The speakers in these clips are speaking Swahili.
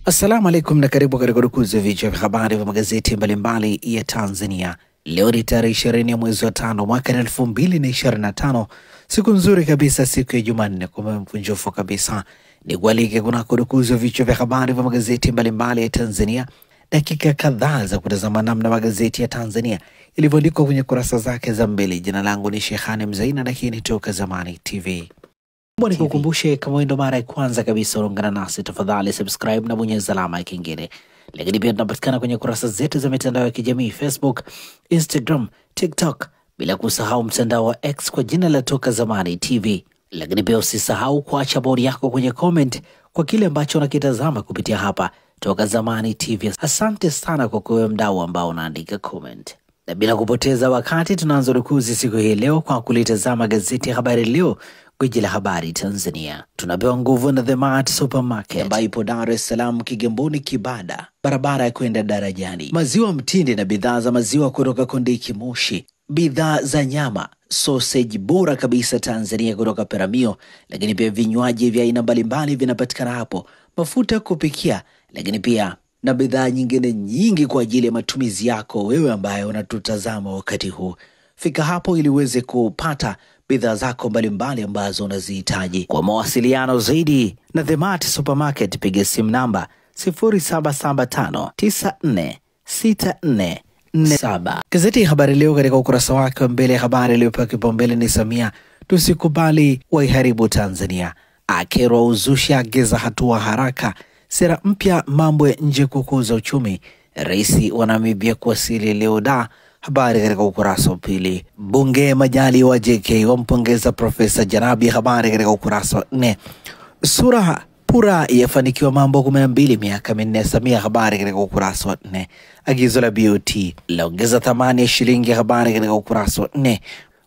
Assalamu alaikum na karibu katika udukuzi wa vichwa vya habari vya magazeti mbalimbali ya Tanzania. Leo ni tarehe 20 ya mwezi wa 5 mwaka 2025. Siku nzuri kabisa, siku ya Jumanne kwa mkunjofu kabisa. Ni kualike kuna udukuzi wa vichwa vya habari vya magazeti mbalimbali ya Tanzania. Dakika kadhaa za kutazama namna magazeti ya Tanzania ilivyoandikwa kwenye kurasa zake za mbele. Jina langu ni Sheikhani Mzaina na hii ni Toka Zamani TV. Mbona nikukumbushe, kama ndo mara ya kwanza kabisa unaungana nasi, tafadhali subscribe na bonyeza alama ya kengele. Lakini pia tunapatikana kwenye kurasa zetu za mitandao ya kijamii, Facebook, Instagram, TikTok, bila kusahau mtandao wa X kwa jina la Toka Zamani TV. Lakini pia usisahau kuacha bodi yako kwenye comment kwa kile ambacho unakitazama kupitia hapa Toka Zamani TV. Asante sana kwa kuwa mdau ambao unaandika comment. Na bila kupoteza wakati tunaanza rukuzi siku hii leo kwa kulitazama gazeti ya Habari Leo, gwiji la habari Tanzania. Tunapewa nguvu na The Mart Supermarket ambayo ipo Dar es Salaam, Kigamboni, Kibada, barabara ya kwenda darajani. Maziwa mtindi na bidhaa za maziwa kutoka Kondiki Moshi, bidhaa za nyama, sausage bora kabisa Tanzania kutoka Peramio, lakini pia vinywaji vya aina mbalimbali vinapatikana hapo, mafuta ya kupikia, lakini pia na bidhaa nyingine nyingi kwa ajili ya matumizi yako wewe ambaye unatutazama wakati huu. Fika hapo ili uweze kupata bidhaa zako mbalimbali ambazo unazihitaji. Kwa mawasiliano zaidi na The Mart Supermarket piga simu namba 0775946447. Gazeti ya Habari Leo katika ukurasa wake wa mbele, habari iliyopewa kipaumbele ni Samia, tusikubali waiharibu Tanzania, akerwa uzushi, agiza hatua haraka, sera mpya mambo ya nje kukuza uchumi, Rais wa Namibia kuwasili leo da. Habari katika ukurasa wa pili. Bunge Majaliwa JK wampongeza Profesa Janabi, habari katika ukurasa wa 4. Sura pura yafanikiwa mambo 12 miaka 4 Samia, habari katika ukurasa wa 4. Agizo la BOT laongeza thamani ya shilingi, habari katika ukurasa wa 4.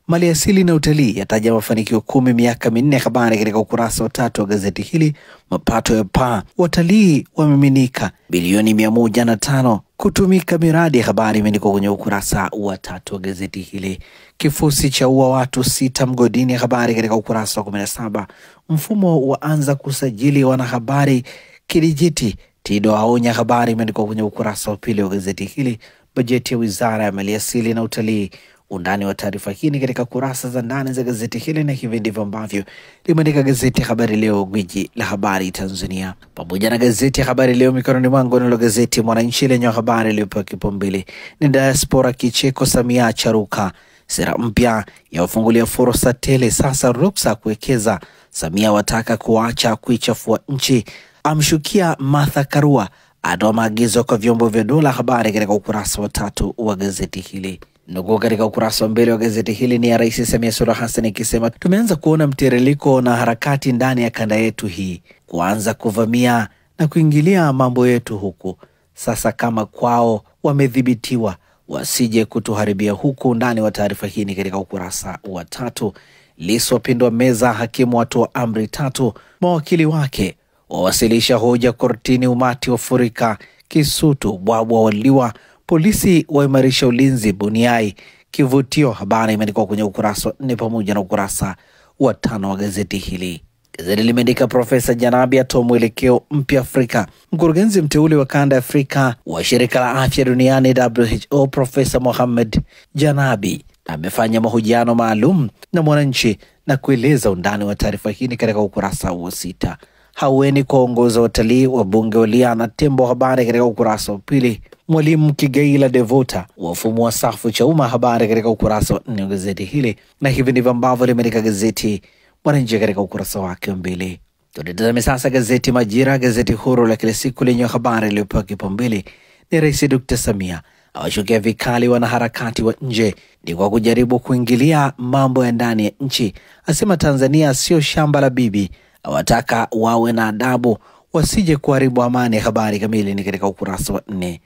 Maliasili na utalii yataja mafanikio 10 miaka 4, habari katika ukurasa wa 3 wa gazeti hili. Mapato ya paa, watalii wamiminika bilioni 105 kutumika miradi, habari imeandikwa kwenye ukurasa wa 3 wa gazeti hili. Kifusi cha ua watu 6 mgodini, habari katika ukurasa wa 17. Mfumo wa anza kusajili wanahabari kidijiti, Tido aonya, habari imeandikwa kwenye ukurasa wa 2 wa gazeti hili. Bajeti ya Wizara ya Maliasili na Utalii. Undani wa taarifa hii katika kurasa za ndani za gazeti hili, na hivi ndivyo ambavyo limeandika gazeti ya Habari Leo, gwiji la habari Tanzania. Pamoja na gazeti ya Habari Leo mikononi mwangu, nalo gazeti Mwananchi lenye habari iliyopewa kipaumbele ni diaspora kicheko, Samia charuka, sera mpya ya wafungulia fursa tele, sasa ruksa kuwekeza, Samia wataka kuacha kuichafua nchi, amshukia Martha Karua, atoa maagizo kwa vyombo vya dola, habari katika ukurasa wa 3 wa gazeti hili. Nukuu katika ukurasa wa mbele wa gazeti hili ni ya Rais Samia Suluhu Hassan ikisema, tumeanza kuona mtiririko na harakati ndani ya kanda yetu hii kuanza kuvamia na kuingilia mambo yetu huku. Sasa kama kwao wamedhibitiwa, wasije kutuharibia huku. Ndani wa taarifa hii ni katika ukurasa wa 3. Lissu wapindua meza, hakimu watoa amri 3, mawakili wake wawasilisha hoja kortini, umati wafurika Kisutu, bwabwa waliwa, polisi waimarisha ulinzi Buniai, kivutio, habari imeandikwa kwenye ukurasa wa 4 pamoja na ukurasa wa 5 wa gazeti hili. Gazeti limeandika Profesa Janabi atoa mwelekeo mpya Afrika. Mkurugenzi mteule wa kanda Afrika wa shirika la afya duniani WHO, Profesa Mohamed Janabi amefanya mahojiano maalum na Mwananchi na kueleza undani wa taarifa hii katika ukurasa wa 6. Haweni kuongoza watalii wa bunge walia na tembo, habari katika ukurasa wa 2. Mwalimu Kigaila Devota wafumua safu cha umma, habari katika ukurasa wa 4 wa gazeti hili, na hivi ndivyo ambavyo limeandika gazeti Mwananchi katika ukurasa wake wa 2. Tutazame sasa gazeti Majira, gazeti huru la kila siku lenye habari iliyopewa kipaumbele ni Rais Dr. Samia awashukia vikali wanaharakati wa nje ni kwa kujaribu kuingilia mambo ya ndani ya nchi, asema Tanzania sio shamba la bibi, awataka wawe na adabu wasije kuharibu amani. Habari kamili ni katika ukurasa wa 4.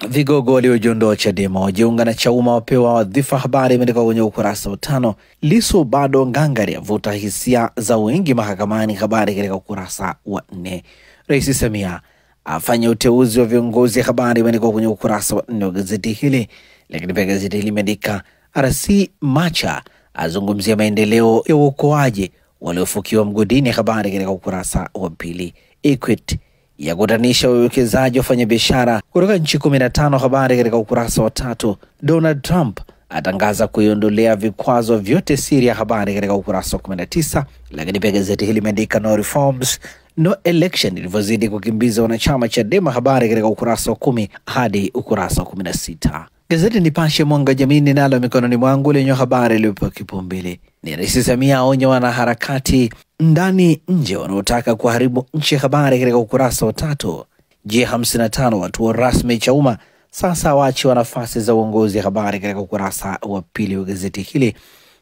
Vigogo waliojiondoa Chadema wajiunga na Chauma wapewa wadhifa, habari imeandikwa kwenye ukurasa wa 5. Lissu bado ngangari avuta hisia za wengi mahakamani, habari katika ukurasa wa 4. Rais Samia afanya uteuzi wa viongozi, habari imeandikwa kwenye ukurasa wa 4 wa gazeti hili. Lakini pia gazeti hili limeandika RC Macha azungumzia maendeleo ya uokoaji waliofukiwa mgodini, habari katika ukurasa wa 2. Equity ya kutanisha wawekezaji wafanya biashara kutoka nchi 15. Habari katika ukurasa wa 3. Donald Trump atangaza kuiondolea vikwazo vyote Syria. Habari katika ukurasa wa 19. Lakini pia gazeti hili limeandika no reforms no election ilivyozidi kukimbiza wanachama Chadema. Habari katika ukurasa wa 10 hadi ukurasa wa 16. Gazeti Nipashe mwanga jamii ninalo mikononi mwangu lenye habari iliyopewa kipaumbele ni Rais Samia aonya wanaharakati ndani nje wanaotaka kuharibu nchi. Habari katika ukurasa wa 3. G55 watu rasmi Chauma sasa waachiwa nafasi za uongozi. Habari katika ukurasa wa 2 wa gazeti hili.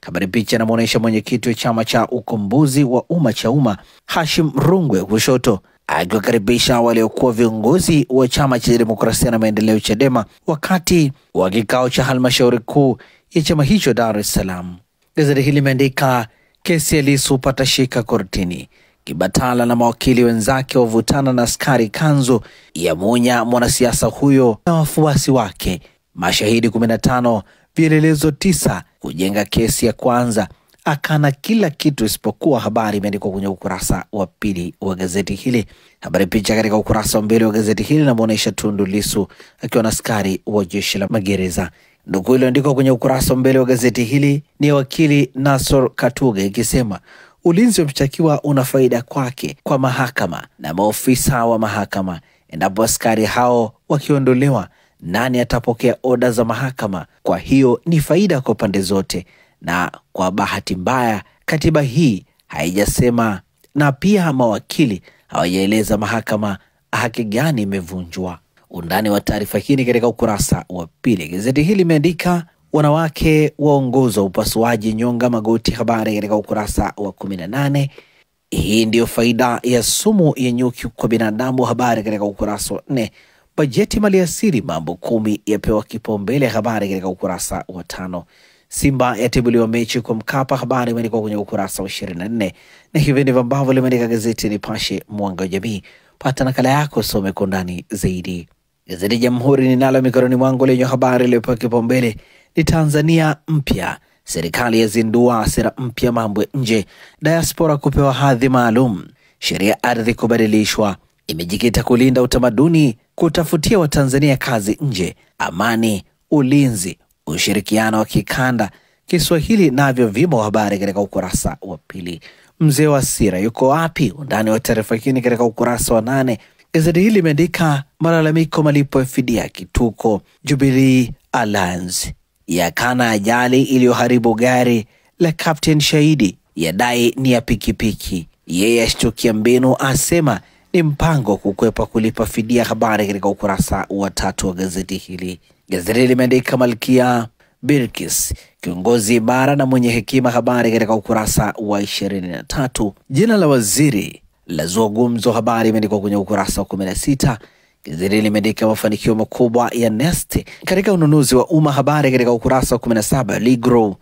Habari picha inamuonesha mwenyekiti wa chama cha ukombozi wa umma Chauma Hashim Rungwe kushoto akiwakaribisha waliokuwa viongozi wa chama cha demokrasia na maendeleo Chadema wakati wa kikao cha halmashauri kuu ya chama hicho Dar es Salaam. Gazeti hili limeandika kesi ya Lissu patashika kortini. Kibatala na mawakili wenzake wavutana na askari kanzu ya munya mwanasiasa huyo na wafuasi wake. Mashahidi 15, vielelezo 9 kujenga kesi ya kwanza. Akana kila kitu isipokuwa. Habari imeandikwa kwenye ukurasa wa 2 wa gazeti hili. Habari picha katika ukurasa wa 2 wa gazeti hili inamuonesha Tundu Lissu akiwa na askari wa jeshi la magereza. Ndugu iliyoandikwa kwenye ukurasa wa 2 wa gazeti hili ni wakili Nasor Katuge ikisema ulinzi wa mshtakiwa una faida kwake, kwa mahakama na maofisa wa mahakama. Endapo askari hao wakiondolewa, nani atapokea oda za mahakama? Kwa hiyo ni faida kwa pande zote, na kwa bahati mbaya katiba hii haijasema, na pia mawakili hawajaeleza mahakama haki gani imevunjwa. Undani wa taarifa hii katika ukurasa wa 2. Gazeti hili limeandika wanawake waongoza upasuaji nyonga magoti. Habari katika ukurasa wa 18. Hii ndiyo faida ya sumu ya nyuki kwa binadamu. Habari katika ukurasa wa 4. Bajeti maliasili mambo 10 yapewa kipaumbele. Habari katika ukurasa wa 5. Simba yatibuliwa mechi kwa Mkapa. Habari imeandikwa kwenye ukurasa wa 24. Na hivi ndivyo ambavyo limeandika gazeti Nipashe mwanga wa jamii. Pata nakala yako, some kwa ndani zaidi. Gazeti Jamhuri ninalo mikononi mwangu lenye habari iliyopewa kipaumbele ni Tanzania mpya. Serikali yazindua sera mpya mambo ya nje. Diaspora kupewa hadhi maalum. Sheria ardhi kubadilishwa. Imejikita kulinda utamaduni, kutafutia Watanzania kazi nje, amani, ulinzi, ushirikiano wa kikanda. Kiswahili navyo vimo. Habari katika ukurasa wa 2. Mzee wa Sira yuko wapi? Undani wa taarifa hii katika ukurasa wa 8. Gazeti hili limeandika malalamiko malipo ya fidia kituko. Jubilee Alliance yakana ajali iliyoharibu gari la Captain Shahidi, yadai ni ya pikipiki. Yeye ashtukia mbinu, asema ni mpango kukwepa kulipa fidia. Habari katika ukurasa wa 3 wa gazeti hili. Gazeti limeandika Malkia Bilkis kiongozi imara na mwenye hekima. Habari katika ukurasa wa 23. Jina la waziri lazua gumzo. Habari imeandikwa kwenye ukurasa wa 16. Gazeti limeandika mafanikio makubwa ya Nest katika ununuzi wa umma. Habari katika ukurasa wa 17. Ligro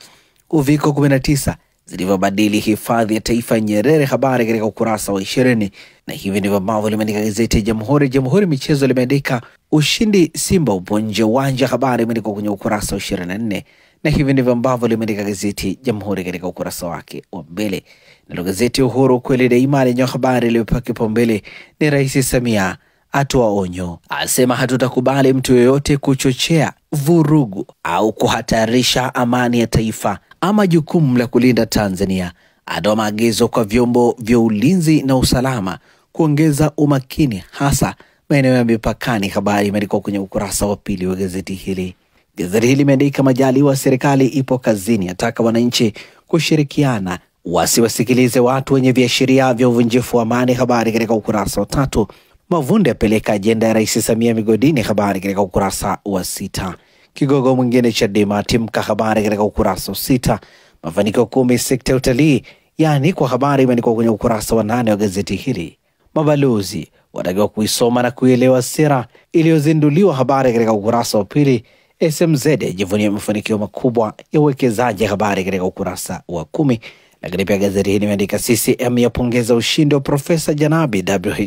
uviko 19 zilivyobadili hifadhi ya taifa Nyerere. Habari katika ukurasa wa 20. Na hivi ndivyo ambavyo limeandika gazeti Jamhuri. Jamhuri michezo limeandika ushindi Simba upo nje uwanja. Habari imeandikwa kwenye ukurasa wa 24. Na hivi ndivyo ambavyo limeandika gazeti Jamhuri katika ukurasa wake wa mbele. Na gazeti Uhuru kweli daima lenye habari iliyopewa kipaumbele ni Rais Samia atoa onyo, asema hatutakubali mtu yoyote kuchochea vurugu au kuhatarisha amani ya taifa ama jukumu la kulinda Tanzania. Atoa maagizo kwa vyombo vya ulinzi na usalama kuongeza umakini hasa maeneo ya mipakani. Habari imeandikwa kwenye ukurasa wa 2 wa gazeti hili. Gazeti hili limeandika Majaliwa serikali ipo kazini, ataka wananchi kushirikiana, wasiwasikilize watu wenye viashiria vya uvunjifu wa amani. Habari katika ukurasa wa 3. Mavunde apeleka ajenda ya Rais Samia migodini. Habari katika ukurasa wa 6. Kigogo mwingine Chadema timka. Habari katika ukurasa wa 6. Mafanikio 10 sekta ya utalii yani kwa habari imeandikwa kwenye ukurasa wa 8 wa gazeti hili. Mabalozi watakiwa kuisoma na kuelewa sera iliyozinduliwa. Habari katika ukurasa wa 2. SMZ yajivunia mafanikio makubwa ya uwekezaji. Habari katika ukurasa wa 10. Lakini pia gazeti hili limeandika CCM yapongeza ushindi wa Profesa Janabi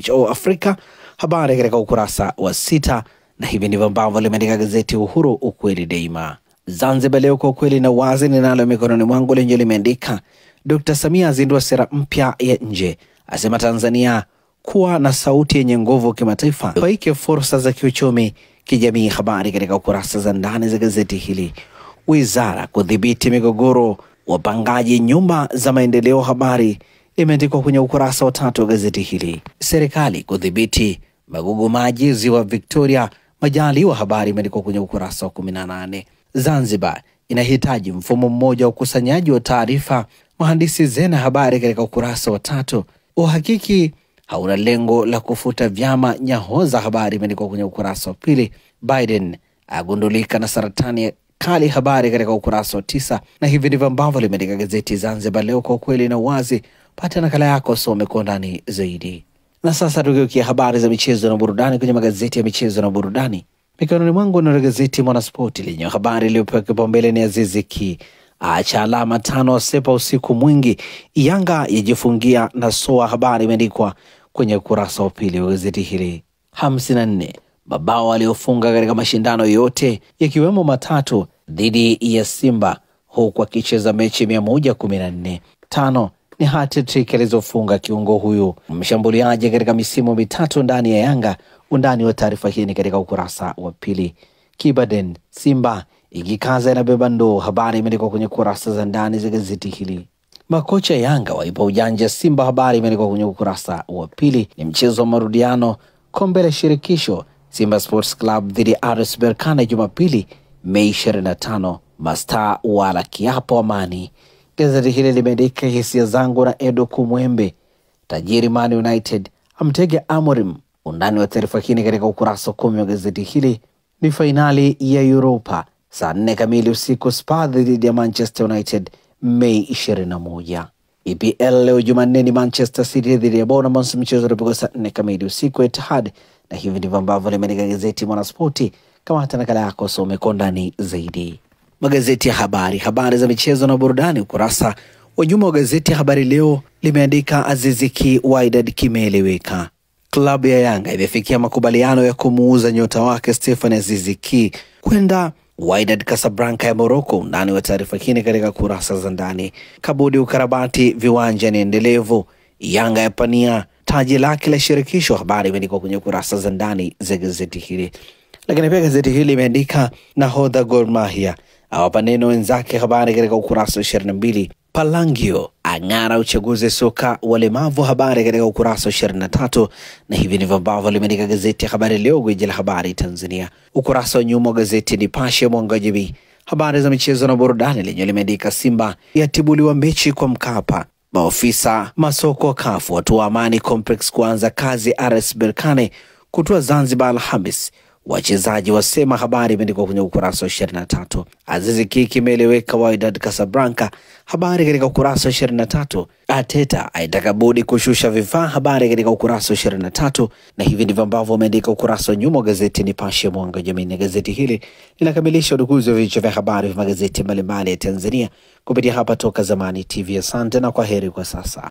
WHO Afrika. Habari katika ukurasa wa 6. Na hivi ndivyo ambavyo limeandika gazeti Uhuru ukweli daima. Zanzibar Leo kwa ukweli na wazi ninalo mikononi mwangu lenye limeandika Dr. Samia azindua sera mpya ya nje, asema Tanzania kuwa na sauti yenye nguvu kimataifa, waike fursa za kiuchumi, kijamii. Habari katika ukurasa za ndani za gazeti hili. Wizara kudhibiti migogoro, wapangaji nyumba za maendeleo. Habari imeandikwa kwenye ukurasa wa 3 wa gazeti hili. Serikali kudhibiti magugu maji ziwa Victoria, Majaliwa. Habari imeandikwa kwenye ukurasa wa 18. Zanzibar inahitaji mfumo mmoja wa ukusanyaji wa taarifa, mhandisi Zena. Habari katika ukurasa wa 3. Uhakiki hauna lengo la kufuta vyama nyahoza. Habari imeandikwa kwenye ukurasa wa 2. Biden agundulika na saratani kali. Habari katika ukurasa wa 9. Na hivi ndivyo ambavyo limeandika gazeti Zanzibar Leo, kwa ukweli na uwazi. Pata nakala yako, some kwa ndani zaidi. Na sasa tugeukia habari za michezo na burudani kwenye magazeti ya michezo na burudani. Mikononi mwangu na gazeti Mwanaspoti lenye habari iliyopewa kipaumbele ni Aziz Ki acha alama 5 sepa usiku mwingi, Yanga yajifungia na Soa. Habari imeandikwa kwenye ukurasa wa 2 wa gazeti hili. 54 mabao aliyofunga katika mashindano yote yakiwemo 3 dhidi ya Simba, huku akicheza mechi 114. 5 ni hat-trick alizofunga kiungo huyu mshambuliaji katika misimu 3 ndani ya Yanga. Undani wa taarifa hii ni katika ukurasa wa 2. Kibaden Simba ikikaza inabeba ndoo. Habari imeandikwa kwenye kurasa za ndani za gazeti hili. Makocha Yanga waipa ujanja Simba. Habari imeandikwa kwenye ukurasa wa 2. Ni mchezo wa marudiano kombe la shirikisho, Simba Sports Club dhidi ya RS Berkane Jumapili Mei 25. Mastaa wala kiapo amani. Gazeti hili limeandika hisia zangu na Edo Kumwembe, tajiri Man United amtege Amorim. Undani wa taarifa hii katika ukurasa wa 10 wa gazeti hili. Ni fainali ya Europa saa 4 kamili usiku, Spurs dhidi ya Manchester United Mei 21. EPL leo Jumanne ni Manchester City dhidi ya Bournemouth, mchezo utapigwa saa 4 kamili usiku Etihad. Na hivi ndivyo ambavyo limeandika gazeti Mwanaspoti. Kama hata nakala yako, some kwa ndani zaidi. Magazeti ya habari za michezo na burudani. Ukurasa wa nyuma wa gazeti ya Habari Leo limeandika Aziz Ki Wydad kimeeleweka. Klabu ya Yanga imefikia makubaliano ya kumuuza nyota wake Stefan Aziz Ki kwenda Wydad Casablanca ya Morocco. Ndani wa taarifa hii katika kurasa za ndani. Kabudi ukarabati viwanja ni endelevu, Yanga yapania taji lake la shirikisho. Habari imeandikwa kwenye kurasa za ndani za gazeti hili. Lakini pia gazeti hili imeandika nahodha Gor Mahia awapa neno wenzake. Habari katika ukurasa wa 22. Palangio ang'ara uchaguzi soka walemavu. Habari katika ukurasa wa 23. Na hivi ndivyo ambavyo limeandika gazeti ya Habari Leo, gwiji la habari Tanzania. Ukurasa wa nyuma wa gazeti Nipashe Mwanga wa Jamii, habari za michezo na burudani, lenye limeandika Simba yatibuliwa mechi kwa Mkapa, maofisa masoko kafu watu Amani Complex kuanza kazi, RS Berkane kutua Zanzibar Alhamis, wachezaji wasema. Habari imeandikwa kwenye ukurasa wa 23. Aziz Ki kimeeleweka Wydad Casablanca. Habari katika ukurasa wa 23. Ateta aitaka bodi kushusha vifaa. Habari katika ukurasa wa 23. Na hivi ndivyo ambavyo umeandika ukurasa wa nyuma wa gazeti Nipashe Mwanga wa Jamii. Gazeti hili linakamilisha udukuzi wa vichwa vya habari vya magazeti mbalimbali ya Tanzania kupitia hapa Toka Zamani TV. Asante na kwaheri kwa sasa.